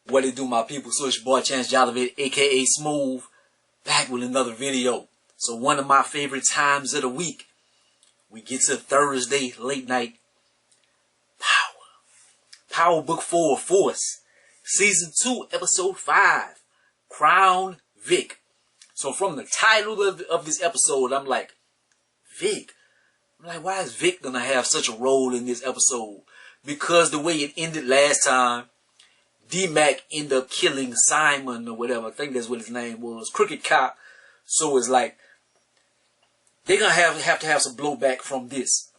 What it do, my people? So it's your boy Chance Jollivet, aka Smooth, back with another video. So one of my favorite times of the week, we get to Thursday late night. Power Book 4 Force, Season 2, Episode 5, Crown Vic. So from the title of this episode, I'm like, Vic. I'm like, why is Vic gonna have such a role in this episode? Because the way it ended last time, D-Mac ended up killing Simon or whatever. I think that's what his name was. Crooked Cop. So it's like, they're gonna have to have some blowback from this.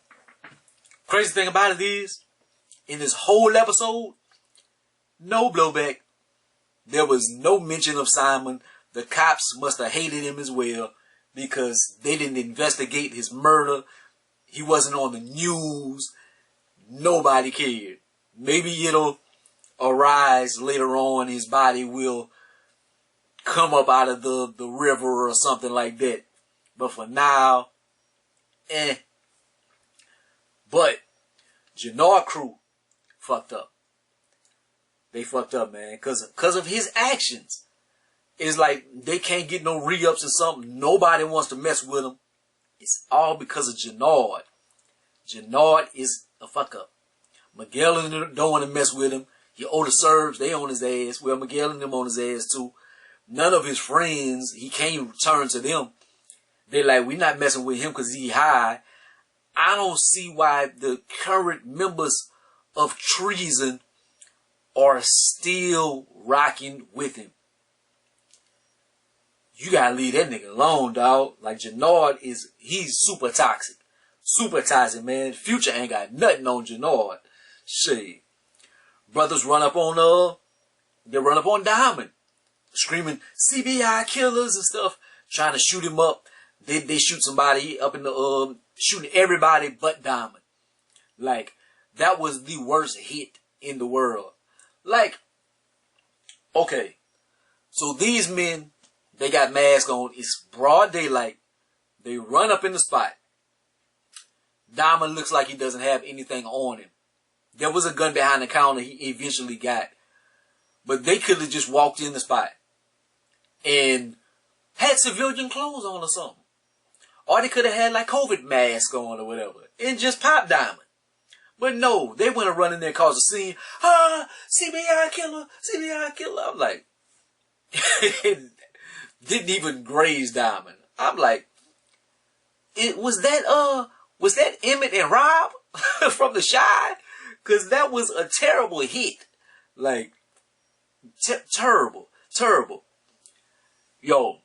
Crazy thing about it is, in this whole episode, no blowback. There was no mention of Simon. The cops must have hated him as well because they didn't investigate his murder. He wasn't on the news. Nobody cared. Maybe it'll arise later on. His body will come up out of the river or something like that. But for now, But Jenard crew fucked up. They fucked up, man. Cause of his actions. It's like they can't get no re-ups or something. Nobody wants to mess with him. It's all because of Jenard. Jenard is a fuck up. Miguel and them don't want to mess with him. He owed the Serbs. They on his ass. Well, Miguel and them on his ass too. None of his friends, he can't turn to them. They're like, we're not messing with him because he high. I don't see why the current members of Treason are still rocking with him. You gotta leave that nigga alone, dog. Like, Jenard he's super toxic. Super toxic, man. Future ain't got nothing on Jenard. Shit. Brothers run up on, they run up on Diamond. Screaming CBI killers and stuff. Trying to shoot him up. They shoot somebody up in the, shooting everybody but Diamond. Like, that was the worst hit in the world. Like, okay. So these men, they got masks on. It's broad daylight. They run up in the spot. Diamond looks like he doesn't have anything on him. There was a gun behind the counter he eventually got. But they could have just walked in the spot and had civilian clothes on or something. Or they could have had like COVID mask on or whatever. And just popped Diamond. But no, they went to run in there and cause a scene. Ah, CBI killer, CBI killer. I'm like, didn't even graze Diamond. I'm like, was that Emmett and Rob from The Shy? Because that was a terrible hit. Like, terrible. Yo,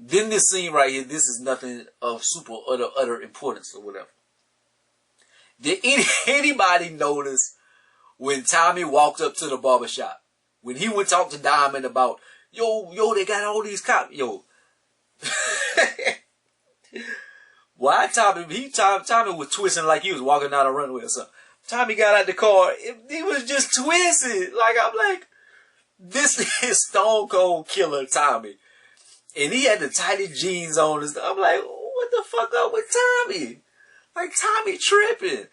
then this scene right here, this is nothing of super utter importance or whatever. Did anybody notice when Tommy walked up to the barbershop? When he would talk to Diamond about, yo, they got all these cops. Yo. Why Tommy was twisting like he was walking down a runway or something. Tommy got out the car. He was just twisted. Like, I'm like, this is Stone Cold Killer Tommy. And he had the tightest jeans on and stuff. I'm like, what the fuck up with Tommy? Like, Tommy tripping.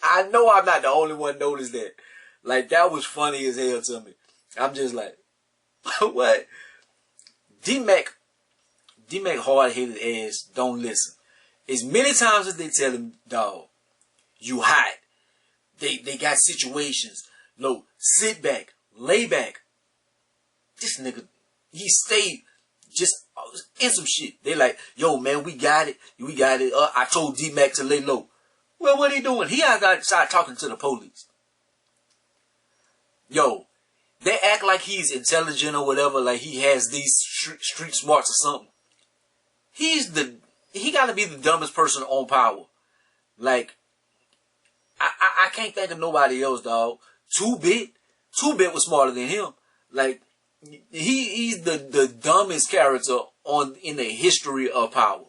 I know I'm not the only one noticed that. Like, that was funny as hell to me. I'm just like, what? D-Mac hard-headed ass don't listen. As many times as they tell him, dog, you hot. They got situations. No, sit back, lay back. This nigga, he stayed just in some shit. They like, yo, man, we got it. I told D-Mac to lay low. Well, what he doing? He outside talking to the police. Yo, they act like he's intelligent or whatever, like he has these street smarts or something. He gotta be the dumbest person on Power. Like, I can't think of nobody else, dog. 2-Bit was smarter than him. Like, he's the dumbest character in the history of Power.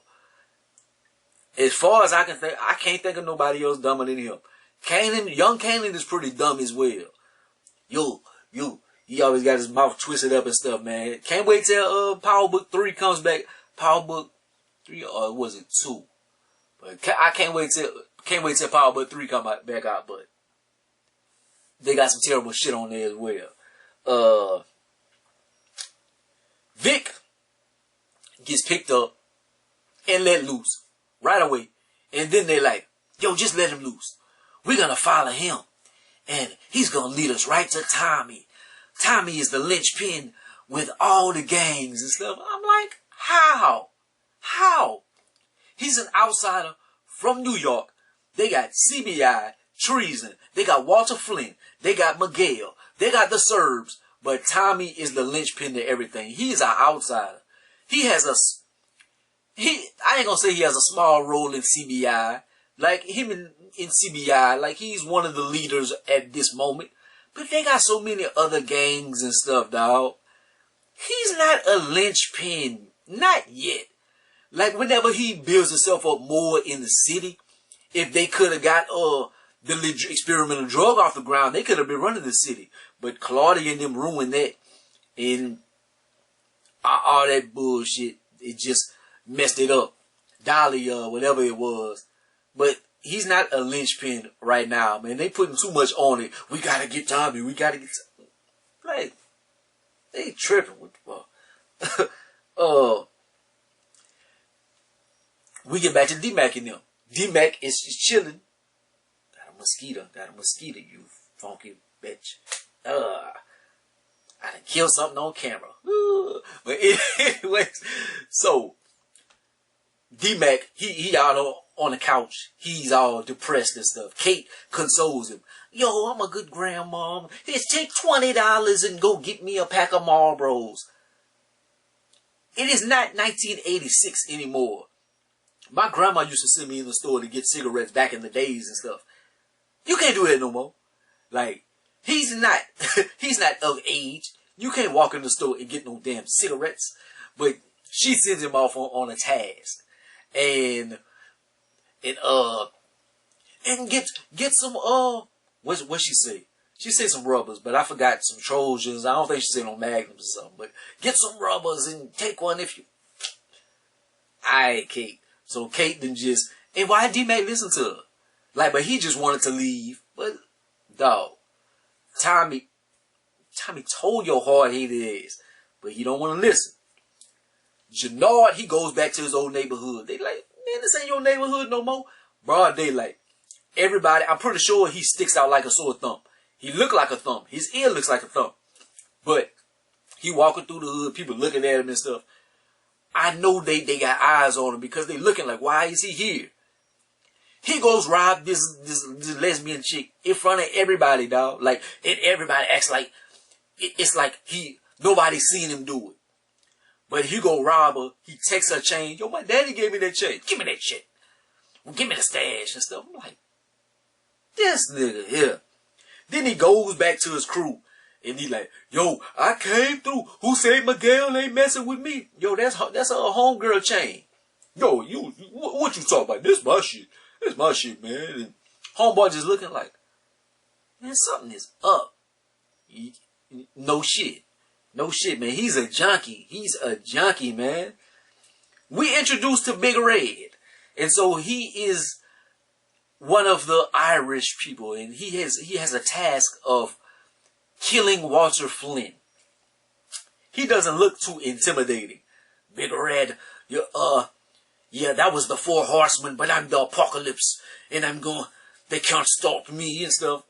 As far as I can think, I can't think of nobody else dumber than him. Young Kanan is pretty dumb as well. He always got his mouth twisted up and stuff, man. Can't wait till Power Book 3 comes back. Power Book 3 or was it 2? But I can't wait till Power Book 3 come back out. But they got some terrible shit on there as well. Vic gets picked up and let loose right away. And then they like, yo, just let him loose. We're gonna follow him. And he's gonna lead us right to Tommy. Tommy is the linchpin with all the gangs and stuff. I'm like, how? How? He's an outsider from New York. They got CBI, treason. They got Walter Flynn. They got Miguel. They got the Serbs. But Tommy is the linchpin to everything. He's an outsider. He has I ain't gonna say he has a small role in CBI. Like him in CBI, like he's one of the leaders at this moment. But they got so many other gangs and stuff, dog. He's not a linchpin. Not yet. Like whenever he builds himself up more in the city, if they could have got the experimental drug off the ground, they could have been running the city. But Claudia and them ruined that. And all that bullshit, it just messed it up. Dolly, whatever it was. But he's not a linchpin right now, man. They putting too much on it. We gotta get Tommy. We gotta get like they tripping. What the fuck? We get back to D-Mac and them. D-Mac is chilling. Got a mosquito, you funky bitch. I done killed something on camera. But anyways, so D-Mac, he out on the couch. He's all depressed and stuff. Kate consoles him. Yo, I'm a good grandmom. Just take $20 and go get me a pack of Marlboros. It is not 1986 anymore. My grandma used to send me in the store to get cigarettes back in the days and stuff. You can't do that no more. Like, he's not of age. You can't walk in the store and get no damn cigarettes. But she sends him off on a task. And get some, what she say? She said some rubbers, but I forgot some Trojans. I don't think she said no Magnums or something. But get some rubbers and take one if you... Alright, Kate. So Kate then just... And why D-Mac listen to her? Like, but he just wanted to leave. But, dog, Tommy told your hard-headed ass. But he don't want to listen. Jenard, he goes back to his old neighborhood. They like, man, this ain't your neighborhood no more. Broad daylight. Everybody, I'm pretty sure he sticks out like a sore thumb. He look like a thumb. His ear looks like a thumb. But he walking through the hood, people looking at him and stuff. I know they got eyes on him because they looking like, why is he here? He goes rob this lesbian chick in front of everybody, dog. Like, and everybody acts like, it's like nobody seen him do it. But he go rob her. He takes her chain. Yo, my daddy gave me that chain. Give me that shit. Well, give me the stash and stuff. I'm like, this nigga here. Then he goes back to his crew. And he like, yo, I came through. Who said Miguel ain't messing with me? Yo, that's a homegirl chain. Yo, what you talking about? This my shit. This my shit, man. And homeboy just looking like, man, something is up. No shit. No shit, man. He's a junkie. He's a junkie, man. We introduced to Big Red. And so he is one of the Irish people. And he has a task of killing Walter Flynn. He doesn't look too intimidating. Big Red, yeah, that was the 4 horsemen, but I'm the apocalypse. And they can't stop me and stuff.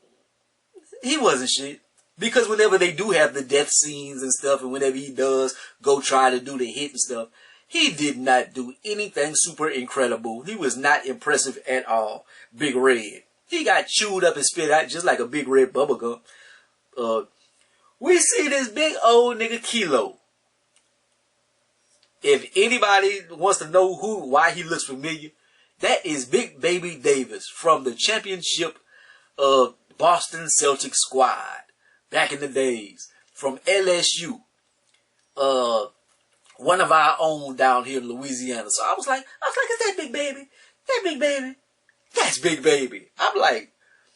He wasn't shit. Because whenever they do have the death scenes and stuff, and whenever he does go try to do the hit and stuff, he did not do anything super incredible. He was not impressive at all. Big Red. He got chewed up and spit out just like a Big Red bubblegum. We see this big old nigga Kilo. If anybody wants to know why he looks familiar, that is Big Baby Davis from the championship Boston Celtics squad. Back in the days, from LSU, one of our own down here in Louisiana. So I was like, is that Big Baby? That Big Baby? That's Big Baby. I'm like,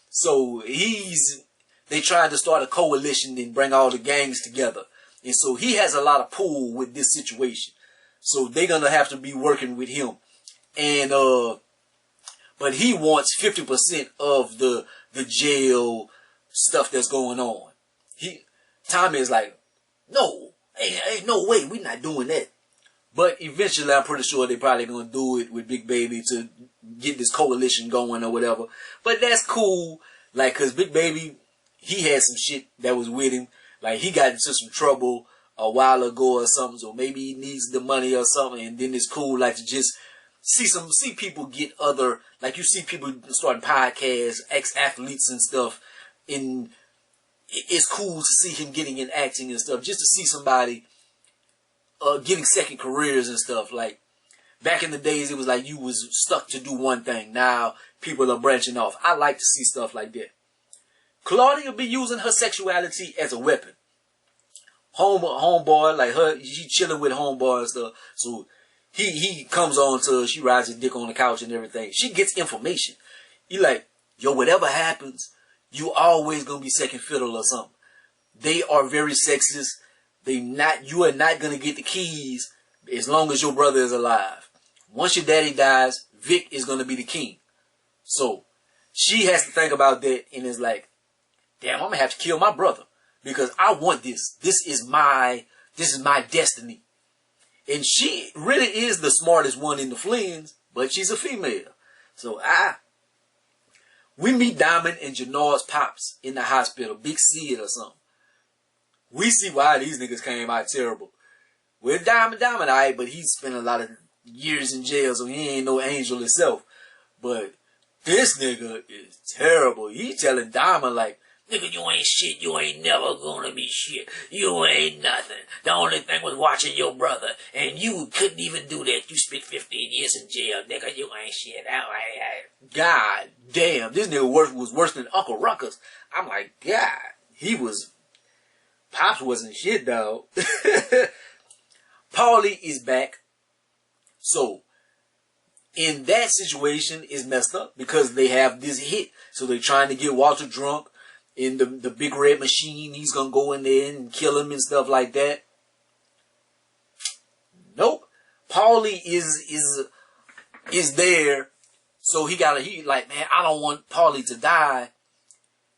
so they tried to start a coalition and bring all the gangs together. And so he has a lot of pull with this situation. So they're going to have to be working with him. And, but he wants 50% of the jail stuff that's going on. Tommy is like, no, ain't no way, we not doing that. But eventually, I'm pretty sure they probably gonna do it with Big Baby to get this coalition going or whatever. But that's cool, like, cause Big Baby, he had some shit that was with him. Like, he got into some trouble a while ago or something, so maybe he needs the money or something. And then it's cool, like, to just see people get other, like, you see people starting podcasts, ex-athletes and stuff. It's cool to see him getting in acting and stuff, just to see somebody getting second careers and stuff. Like, back in the days, it was like you was stuck to do one thing. Now, people are branching off. I like to see stuff like that. Claudia be using her sexuality as a weapon. Homeboy, like her, she chilling with homeboy and stuff. So, he comes on to her, she rides his dick on the couch and everything. She gets information. He like, yo, whatever happens, you always gonna be second fiddle or something. They are very sexist. You are not gonna get the keys as long as your brother is alive. Once your daddy dies, Vic is gonna be the king. So she has to think about that and is like, damn, I'm gonna have to kill my brother because I want this. This is my destiny. And she really is the smartest one in the Flynn's, but she's a female. So we meet Diamond and Jenard's pops in the hospital, Big Sid or something. We see why these niggas came out terrible. With Diamond, alright, but he spent a lot of years in jail, so he ain't no angel himself. But this nigga is terrible. He telling Diamond like, nigga, you ain't shit. You ain't never gonna be shit. You ain't nothing. The only thing was watching your brother, and you couldn't even do that. You spent 15 years in jail, nigga. You ain't shit. God damn, this nigga was worse than Uncle Ruckus. I'm like, God, Pops wasn't shit, dog. Paulie is back. So, in that situation is messed up because they have this hit. So they're trying to get Walter drunk in the big red machine. He's gonna go in there and kill him and stuff like that. Nope. Paulie is there. So he like, man, I don't want Paulie to die.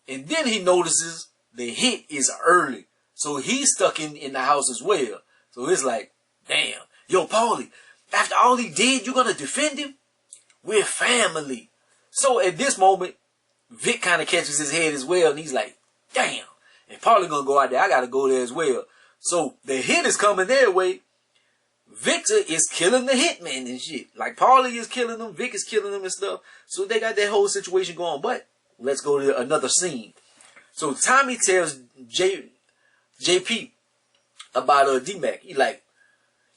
And then he notices the hit is early. So he's stuck in the house as well. So it's like, damn. Yo, Paulie, after all he did, you gonna defend him? We're family. So at this moment, Vic kind of catches his head as well. And he's like, damn. And Paulie gonna go out there. I gotta go there as well. So the hit is coming their way. Victor is killing the hitman and shit. Like, Paulie is killing them. Vic is killing them and stuff. So they got that whole situation going. But let's go to another scene. So Tommy tells JP about D-Mac. He like,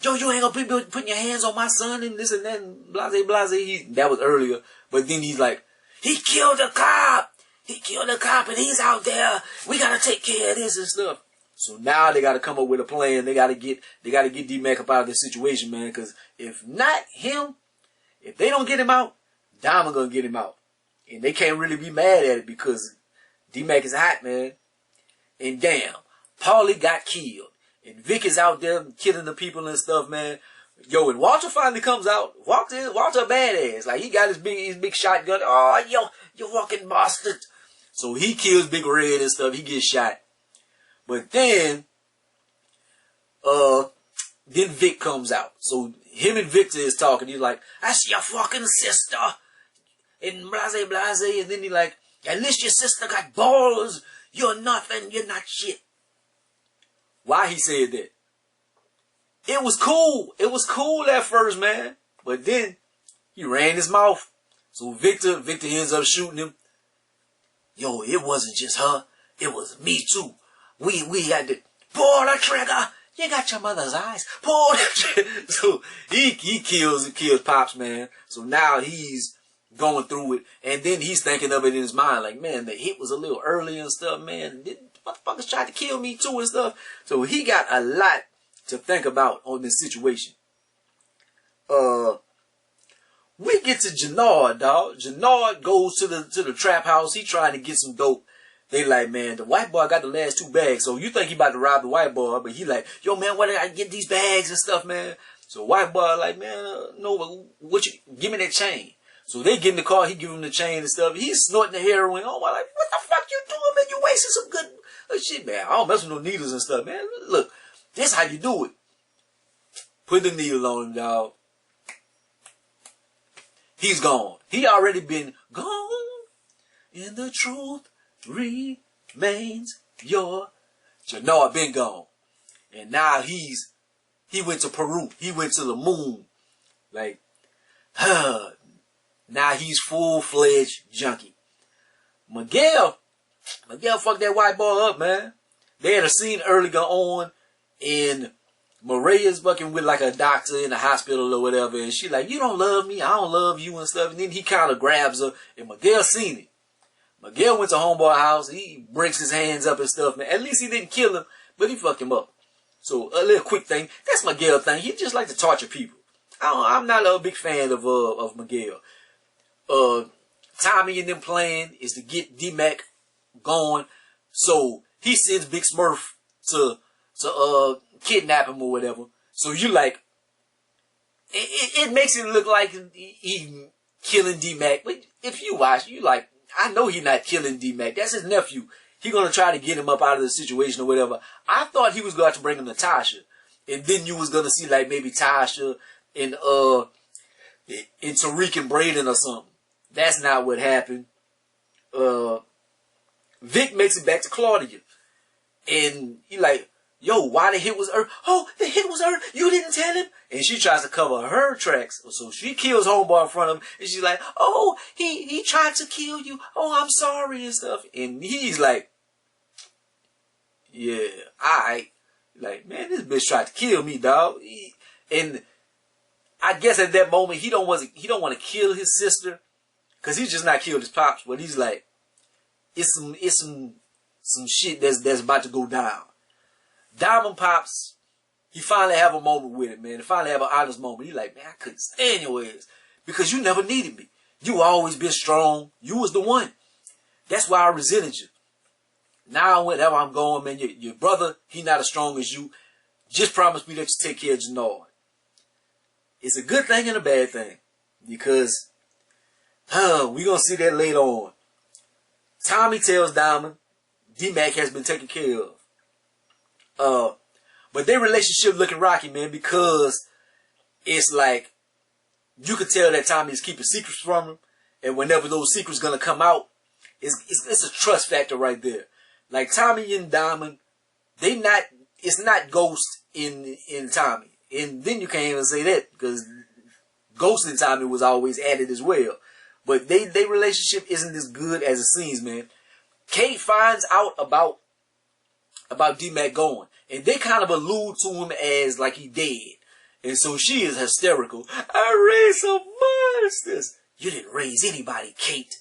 yo, you ain't gonna be putting your hands on my son and this and that and blase. That was earlier. But then he's like, he killed the cop. He killed the cop and he's out there. We gotta take care of this and stuff. So now they gotta come up with a plan. They gotta get D-Mac up out of this situation, man. Cause if not him, if they don't get him out, Diamond gonna get him out. And they can't really be mad at it because D-Mac is hot, man. And damn, Paulie got killed. And Vic is out there killing the people and stuff, man. Yo, and Walter finally comes out. Walter a badass. Like, he got his big shotgun. Oh, yo, you fucking bastard. So he kills Big Red and stuff. He gets shot. But then Vic comes out. So him and Victor is talking. He's like, that's your fucking sister. And blase. And then he like, at least your sister got balls. You're nothing. You're not shit. Why he said that? It was cool. It was cool at first, man. But then he ran his mouth. So Victor ends up shooting him. Yo, it wasn't just her. It was me too. We had to pull the trigger. You got your mother's eyes. Pull the trigger. So he kills Pops, man. So now he's going through it. And then he's thinking of it in his mind. Like, man, the hit was a little early and stuff, man. Motherfuckers tried to kill me too and stuff. So he got a lot to think about on this situation. We get to Jenard, dog. Jenard goes to the trap house. He trying to get some dope. They like, man, the white boy got the last 2 bags. So you think he about to rob the white boy, but he like, yo, man, where did I get these bags and stuff, man? So white boy like, man, no, give me that chain. So they get in the car, he give him the chain and stuff. He's snorting the heroin. Oh my, like, what the fuck you doing, man? You wasting some good shit, man. I don't mess with no needles and stuff, man. Look, this how you do it. Put the needle on him, dog. He's gone. He already been gone. And the truth remains your Jenard been gone. And now he went to Peru. He went to the moon. Like, now he's full-fledged junkie. Miguel fucked that white boy up, man. They had a scene earlier on in Maria's fucking with like a doctor in the hospital or whatever, and she like, you don't love me, I don't love you and stuff. And then he kind of grabs her, and Miguel seen it. Miguel went to homeboy house. He breaks his hands up and stuff, man. At least he didn't kill him, but he fucked him up. So a little quick thing. That's Miguel thing. He just like to torture people. I'm not a big fan of Miguel. Tommy and them plan is to get D-Mac going. So he sends Big Smurf to kidnap him or whatever. So you like, it makes it look like he killing D-Mac. But if you watch, you like, I know he's not killing D-Mac. That's his nephew. He gonna try to get him up out of the situation or whatever. I thought he was going to bring him to Tasha. And then you was gonna see like maybe Tasha and Tariq and Braden or something. That's not what happened. Vic makes it back to Claudia. And he like, yo, why the hit was her? Oh, the hit was her. You didn't tell him? And she tries to cover her tracks. So she kills homeboy in front of him. And she's like, oh, he tried to kill you. Oh, I'm sorry and stuff. And he's like, yeah, alright. Like, man, this bitch tried to kill me, dog. And I guess at that moment, he don't want to kill his sister. Because he's just not killed his pops. But he's like, it's some shit that's about to go down. Diamond Pops, he finally have a moment with it, man. He finally have an honest moment. He like, man, I couldn't stand your ass. Because you never needed me. You always been strong. You was the one. That's why I resented you. Now, whenever I'm going, man, your brother, he not as strong as you. Just promise me that you take care of Jenard. It's a good thing and a bad thing. Because, we going to see that later on. Tommy tells Diamond, D-Mac has been taken care of. But their relationship looking rocky, man, because it's like, you could tell that Tommy is keeping secrets from him. And whenever those secrets going to come out, it's a trust factor right there. Like Tommy and Diamond, it's not Ghost in Tommy. And then you can't even say that because Ghost in Tommy was always added as well. But they relationship isn't as good as it seems, man. Kate finds out about D-Mac going. And they kind of allude to him as like he dead. And so she is hysterical. I raised some monsters. You didn't raise anybody, Kate.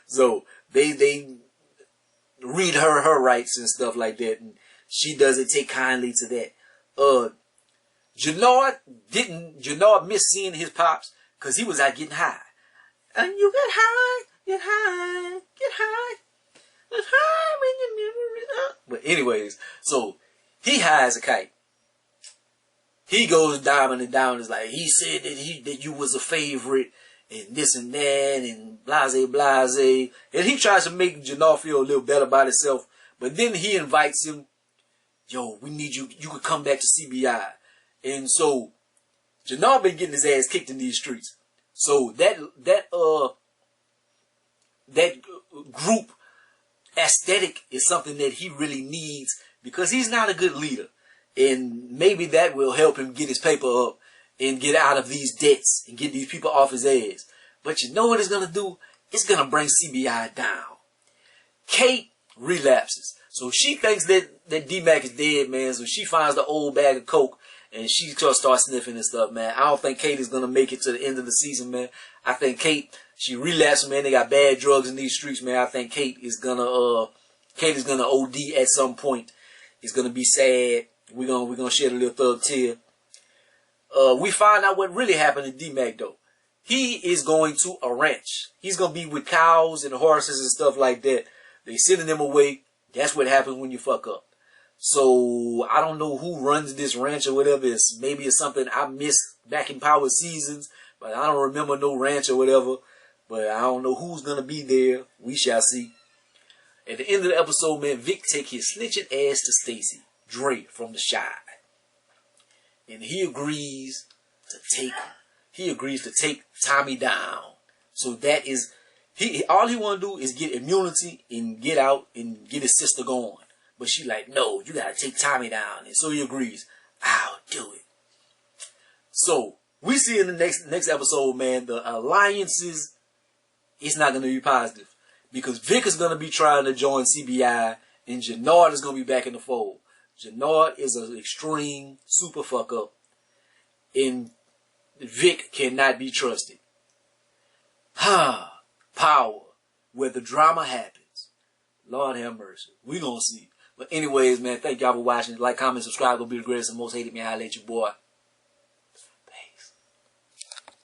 So they read her rights and stuff like that. And she doesn't take kindly to that. Jenard missed seeing his pops because he was out getting high. And you get high, get high, get high. Get high when your memory up. But anyways, so he high as a kite. He goes Diamond and Diamond is like, he said that you was a favorite and this and that and blase. And he tries to make Jenard feel a little better about himself. But then he invites him, yo, we need you. You could come back to CBI. And so Jenard been getting his ass kicked in these streets. So that group aesthetic is something that he really needs because he's not a good leader. And maybe that will help him get his paper up and get out of these debts and get these people off his ass. But you know what it's going to do? It's going to bring CBI down. Kate relapses. So she thinks that D-Mac is dead, man. So she finds the old bag of coke and she starts sniffing and stuff, man. I don't think Kate is going to make it to the end of the season, man. I think Kate, she relapsed, man. They got bad drugs in these streets, man. I think Kate is going to OD at some point. It's going to be sad. We're gonna shed a little thug tear. We find out what really happened to D-Mac, though. He is going to a ranch. He's going to be with cows and horses and stuff like that. They sending them away. That's what happens when you fuck up. So, I don't know who runs this ranch or whatever. Maybe it's something I missed back in Power Seasons. But I don't remember no ranch or whatever. But I don't know who's gonna be there. We shall see. At the end of the episode, man, Vic take his snitching ass to Stacy, Dre from the Shy. And he agrees to take Tommy down. So that is all he wanna do is get immunity and get out and get his sister going. But she like, no, you gotta take Tommy down. And so he agrees. I'll do it. So we see in the next episode, man, the alliances, it's not gonna be positive. Because Vic is gonna be trying to join CBI and Jenard is gonna be back in the fold. Jenard is an extreme super fuck up. And Vic cannot be trusted. Power. Where the drama happens. Lord have mercy. We gonna see. But anyways, man, thank y'all for watching. Like, comment, subscribe. Gonna be the greatest and most hated man. I'll let you, boy.